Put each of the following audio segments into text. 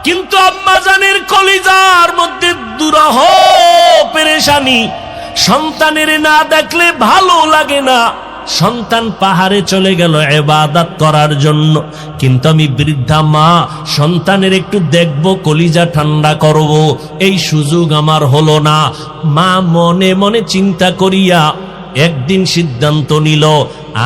কিন্তু আম্মা জানের কলিজার মধ্যে দুরহ পেরেশানি। সন্তানের না দেখলে ভালো লাগে না। সন্তান পাহাড়ে চলে গেল ইবাদত করার জন্য, কিন্তু আমি বৃদ্ধা মা সন্তানের একটু দেখবো, কলিজা ঠান্ডা করব, এই সুযোগ আমার হলো না। মা মনে মনে চিন্তা করিয়া একদিন সিদ্ধান্ত নিল,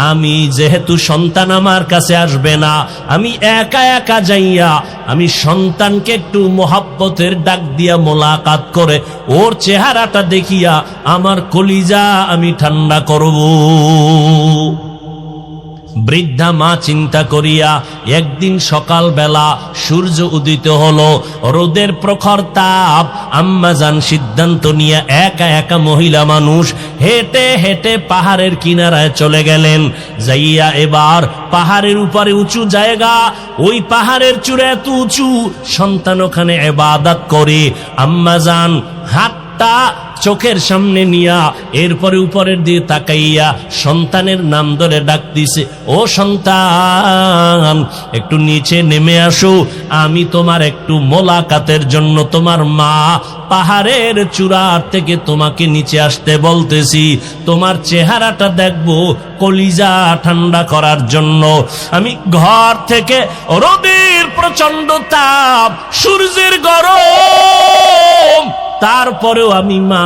আমি যেহেতু সন্তান আমার কাছে আসবে না, আমি একা একা যাইয়া আমি সন্তানকে একটু মোহাব্বতের ডাক দিয়া মোলাকাত করে ওর চেহারাটা দেখিয়া আমার কলিজা আমি ঠান্ডা করব। বৃদ্ধা মা চিন্তা করিয়া একদিন সকাল বেলা সূর্য উদিত হলো, রোদের প্রখর তাপ, আম্মাজান সিদ্ধান্ত নিয়ে একা একা মহিলা মানুষ হেঁটে হেঁটে পাহাড়ের কিনারায় চলে গেলেন। যাইয়া এবার পাহাড়ের উপরে উঁচু জায়গা, ওই পাহাড়ের চূড়া এত উঁচু, সন্তান ওখানে ইবাদত করে। আম্মাজান হাতটা চোখের সামনে নিয়া এরপরে উপরের দিয়ে তাকাইয়া সন্তানের নাম ধরে ডাক দিছে, ও সন্তান একটু নিচে নেমে আসো, আমি তোমার একটু মোলাকাতের জন্য তোমার মা পাহাড়ের চূড়ার থেকে তোমাকে নিচে আসতে বলতেছি, তোমার চেহারাটা দেখবো কলিজা ঠান্ডা করার জন্য। আমি ঘর থেকে রোদের প্রচন্ড তাপ, সূর্যের গরম, তারপরেও আমি মা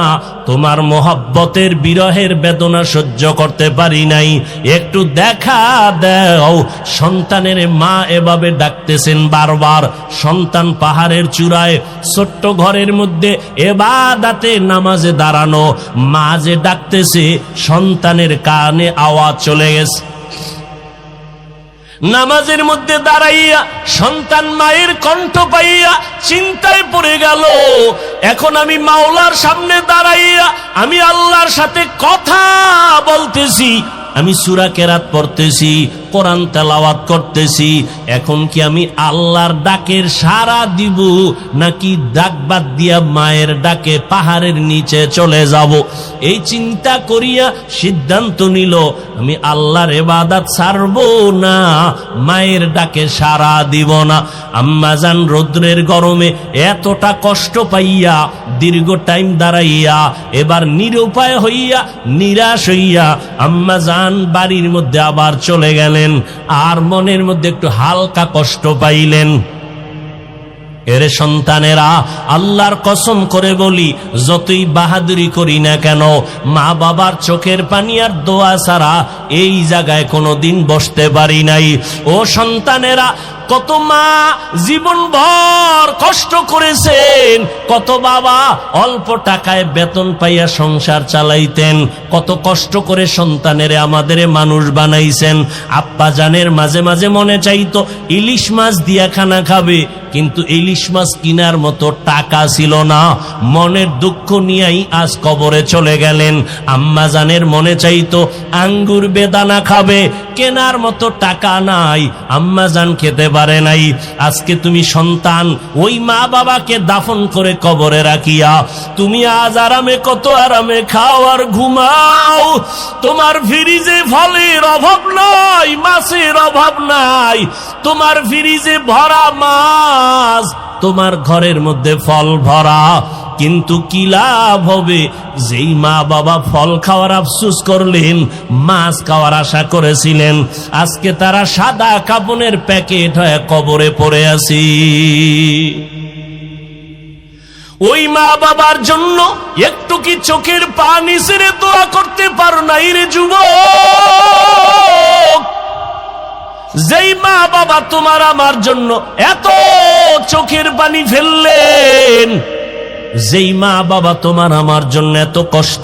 তোমার মোহাব্বতের বিরহের বেদনা সহ্য করতে পারি নাই, একটু দেখা দাও। সন্তানের মা এভাবে ডাকতেছেন বারবার। সন্তান পাহাড়ের চূড়ায় ছোট্ট ঘরের মধ্যে ইবাদতে নামাজে দাঁড়ানো, মা যে ডাকতেছে সন্তানের কানে আওয়াজ চলে গেছে। নামাজের মধ্যে দাঁড়াইয়া সন্তান মায়ের কণ্ঠ পাইয়া চিন্তায় পড়ে গেল, এখন আমি মাওলার সামনে দাঁড়াইয়া আমি আল্লাহর সাথে কথা বলতেছি, আমি সূরা কেরাত পড়তেছি, কোরআন তেলাওয়াত করতেছি, এখন কি আমি আল্লাহর ডাকের সাড়া দিব নাকি ডাক বাদ দিয়া মায়ের ডাকে পাহাড়ের নিচে চলে যাব? এই চিন্তা করিয়া সিদ্ধান্ত নিল আমি আল্লাহর ইবাদত ছাড়ব না, মায়ের ডাকে সাড়া দিব না। আম্মাজান রৌদ্রের গরমে এতটা কষ্ট পাইয়া দীর্ঘ টাইম দাঁড়াইয়া এবার নিরুপায় হইয়া নিরাশ হইয়া আম্মাজান বাড়ির মধ্যে আবার চলে গেলেন। আর মনের মধ্যে একটু হালকা কষ্ট পাইলেন। এরে সন্তানেরা, আল্লাহর কসম করে বলি, যতই বাহাদুরি করি না কেন, মা বাবার চোখের পানি আর দোয়া ছাড়া এই জায়গায় কোনোদিন বসতে পারি নাই। ও সন্তানেরা, কত মা জীবনভর কষ্ট করেছেন, কত বাবা অল্প টাকায় বেতন পাইয়া সংসার চালাইতেন, কত কষ্ট করে সন্তানেরে আমাদের মানুষ বানাইছেন। আব্বা জানের মাঝে মাঝে মনে চাইতো ইলিশ মাছ দিয়া খানা খাবে, কিন্তু ইলিশ মাছ কিনার মতো টাকা ছিল না। মনের দুঃখ নিয়েই আজ কবরে চলে গেলেন। আম্মা জানের মনে চাইতো আঙ্গুর বেদানা খাবে, কেনার মতো টাকা নাই, আম্মা জান খেতে পারে নাই। আজকে তুমি সন্তান ওই মা বাবাকে দাফন করে কবরে রাখিয়া তুমি আজ আরামে, কত আরামে খাও আর ঘুমাও। তোমার ফ্রিজে ফলের অভাব নাই, মাছের অভাব নাই, তোমার ফ্রিজে ভরা মাছ, তোমার ঘরের মধ্যে ফল ভরা। কিন্তু কি লাভ হবে? যেই মা বাবা ফল খাওয়ার আফসোস করলেন, মাছ খাওয়ার আশা করেছিলেন, আজকে তারা সাদা কাপনের প্যাকেট হয়ে কবরে পড়ে আছি। ওই মা বাবার জন্য একটু কি চোখের পানি ছেড়ে দোয়া করতে পারো নাই রে যুবক? যেই মা বাবা তোমার আমার জন্য এত চোখের পানি ফেললেন, যেই মা বাবা তোমার আমার জন্য এত কষ্ট